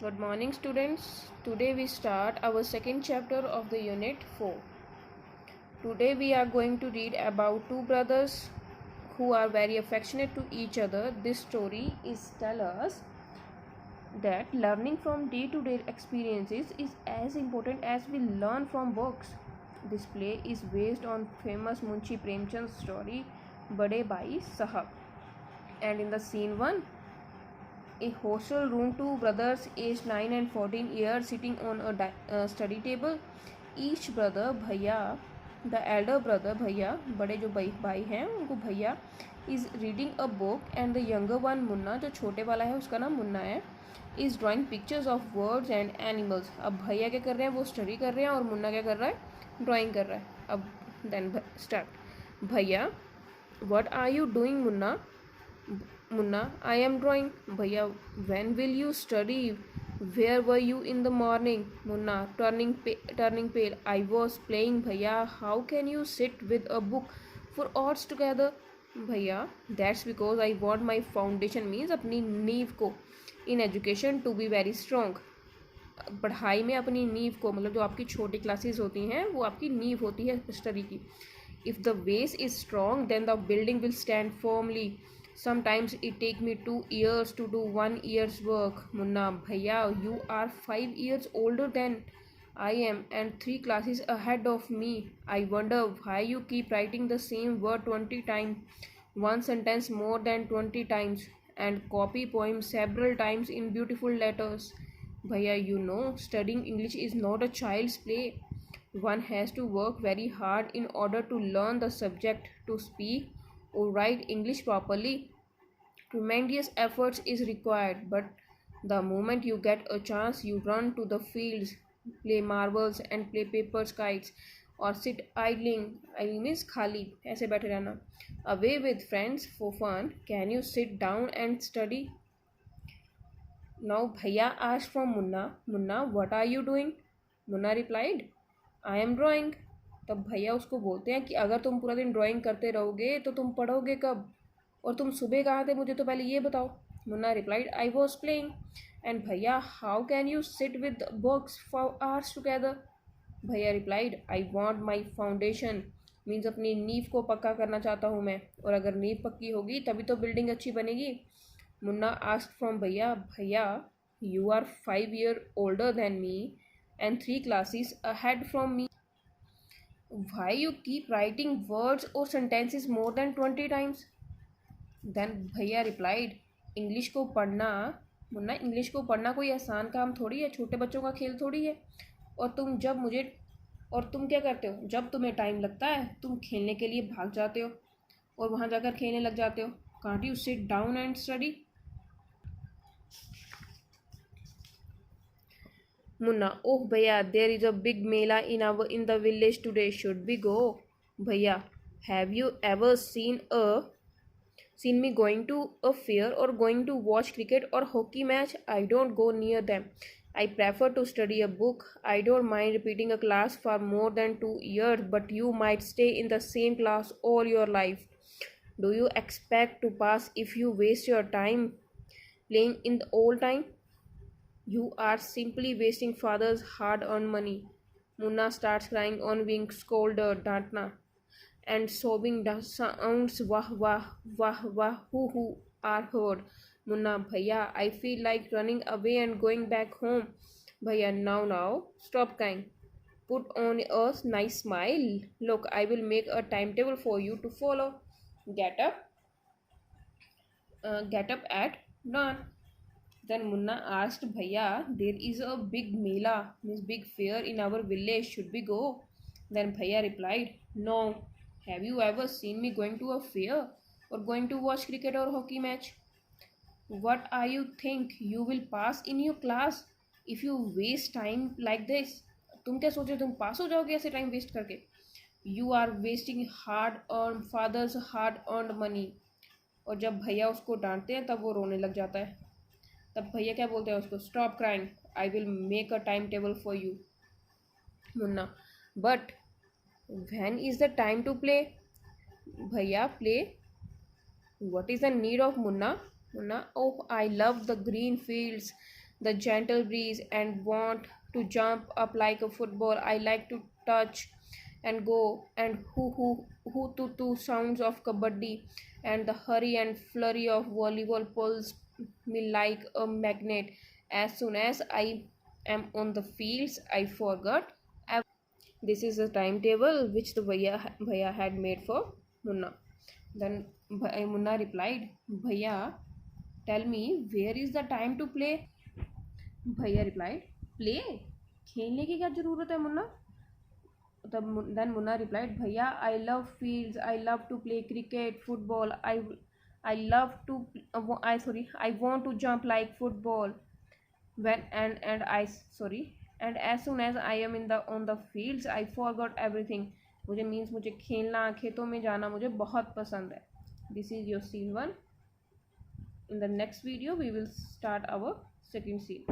Good morning, students. Today we start our second chapter of the unit 4. Today we are going to read about two brothers who are very affectionate to each other. This story is tell us that learning from day-to-day experiences is as important as we learn from books. This play is based on famous Munshi Premchand's story Bade Bhai Sahab. And in the scene 1, a hostel room, two brothers aged 9 and 14 years sitting on a study table. Each brother भैया, the elder brother भैया, बड़े जो भाई हैं उनको भैया, is reading a book and the younger one Munna, जो छोटे वाला है उसका नाम मुन्ना है, is drawing pictures of birds and animals. अब भैया क्या कर रहे हैं, वो स्टडी कर रहे हैं और मुन्ना क्या कर रहा है, ड्राइंग कर रहा है. अब देन स्टार्ट. भैया, what are you doing Munna? Munna, I am drawing. Bhaiya, when will you study? Where were you in the morning? Munna, turning pale. I was playing. Bhaiya, how can you sit with a book for hours together? Bhaiya, that's because I want my foundation means अपनी नींव को in education to be very strong. पढ़ाई में अपनी नींव को, मतलब जो आपकी छोटी क्लासेस होती हैं वो आपकी नींव होती है स्टडी की. If the base is strong, then the building will stand firmly. Sometimes it take me 2 years to do 1 year's work. Munna, bhaiya, you are 5 years older than I am and 3 classes ahead of me. I wonder why you keep writing the same word 20 times, one sentence more than 20 times, and copy poems several times in beautiful letters. Bhaiya, you know, studying English is not a child's play. One has to work very hard in order to learn the subject, to speak or write English properly. Tremendous efforts is required, but the moment you get a chance, you run to the fields, play marbles and play paper kites, or sit idling. Idling means khali, ऐसे बैठे रहना. Away with friends for fun. Can you sit down and study? Now Bhaiya asked from Munna, Munna, what are you doing? Munna replied, I am drawing. तब भैया उसको बोलते हैं कि अगर तुम पूरा दिन ड्राइंग करते रहोगे तो तुम पढ़ोगे कब, और तुम सुबह कहाँ थे मुझे तो पहले ये बताओ. Munna replied, I was playing. And भैया, how can you sit with books for hours together? भैया replied, I want my foundation means अपनी नींव को पक्का करना चाहता हूँ मैं, और अगर नींव पक्की होगी तभी तो बिल्डिंग अच्छी बनेगी. मुन्ना आस्क्ड फ्रॉम भैया, भैया, you are 5 years older than me and 3 classes ahead from me. Why you keep writing words or sentences more than 20 times? Then भैया रिप्लाइड, इंग्लिश को पढ़ना, मुन्ना, इंग्लिश को पढ़ना कोई आसान काम थोड़ी है, छोटे बच्चों का खेल थोड़ी है. और तुम क्या करते हो, जब तुम्हें टाइम लगता है तुम खेलने के लिए भाग जाते हो और वहाँ जाकर खेलने लग जाते हो. Can't you sit down and study? Munna, oh भैया, there is a big mela in the village today, should we go? भैया, have you ever seen me going to a fair or going to watch cricket or hockey match? I don't go near them. I prefer to study a book. I don't mind repeating a class for more than 2 years, but you might stay in the same class all your life. Do you expect to pass if you waste your time playing in the old time? You are simply wasting father's hard-earned money. Munna starts crying on being scolded, Dantna, and sobbing sounds wah wah wah wah who are heard. Munna, bhaiya, I feel like running away and going back home. Bhaiya, now, stop crying. Put on a nice smile. Look, I will make a timetable for you to follow. Get up at dawn. Then Munna asked, Bhaiya, there is a big mela, means big fair in our village. Should we go? Then Bhaiya replied, no. Have you ever seen me going to a fair or going to watch cricket or hockey match? What are you think you will pass in your class if you waste time like this? तुम क्या सोचे तुम पास हो जाओगे ऐसे time waste करके? You are wasting hard earned father's hard earned money. और जब भैया उसको डांटते हैं तब वो रोने लग जाता है. तब भैया क्या बोलते हैं उसको, stop crying, I will make a time table for you. Munna, but when is the time to play? Bhaiya, play? What is the need of Munna? Munna, oh, I love the green fields, the gentle breeze and want to jump up like a football. I like to touch and go and who to sounds of kabaddi, and the hurry and flurry of volleyball pulls me like a magnet. As soon as I am on the fields, I forgot. This is a timetable which the Bhaiya had made for Munna. Then Munna replied, Bhaiya, tell me, where is the time to play? Bhaiya replied, play? खेलने की क्या जरूरत है Munna? Then Munna replied, Bhaiya, I love fields. I love to play cricket, football. I love to I want to jump like football. When and I sorry and as soon as I am in the on the fields, I forgot everything. मुझे means मुझे खेलना, खेतों में जाना मुझे बहुत पसंद है. This is your scene 1. In the next video we will start our second scene.